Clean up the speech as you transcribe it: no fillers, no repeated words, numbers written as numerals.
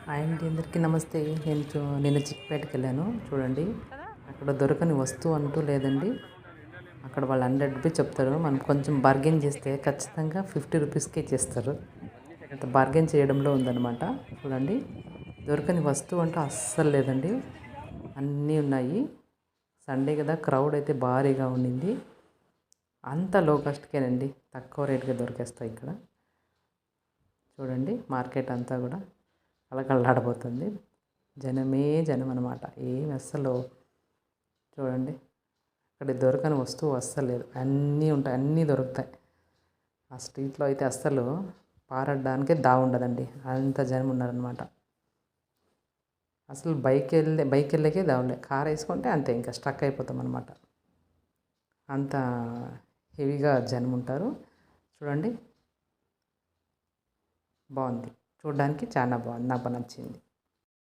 Hi అండి, అందరికీ నమస్తే. నేను చిక్పేటకి వెళ్ళాను. చూడండి, అక్కడ దొరకని వస్తువు అంటూ లేదండి. అక్కడ వాళ్ళు 100 రూపీస్ చెప్తారు. మనం కొంచెం బార్గెన్ చేస్తే ఖచ్చితంగా 50 రూపీస్కే ఇచ్చేస్తారు. అంత బార్గెన్ చేయడంలో ఉందన్నమాట. చూడండి, దొరకని వస్తువు అంటూ అస్సలు లేదండి. అన్నీ ఉన్నాయి. సండే కదా, క్రౌడ్ అయితే భారీగా ఉండింది. అంత లో కాస్ట్కేనండి, తక్కువ రేట్గా దొరికేస్తాయి ఇక్కడ. చూడండి, మార్కెట్ అంతా కూడా కళకళలాడబోతుంది. జనమే జనం అనమాట. ఏమి అస్సలు చూడండి, అక్కడ దొరకని వస్తువు అస్సలు లేదు. అన్నీ ఉంటాయి, అన్నీ దొరుకుతాయి. ఆ స్ట్రీట్లో అయితే అస్సలు పారడానికే ఉండదండి, అంత జనం ఉన్నారనమాట. అసలు బైక్ వెళ్ళకే దావులే, కార్ వేసుకుంటే అంతే, ఇంకా స్ట్రక్ అయిపోతాం అనమాట. అంత హెవీగా జనం ఉంటారు. చూడండి, బాగుంది. చూడడానికి చాలా బాగుంది, నాకు నచ్చింది.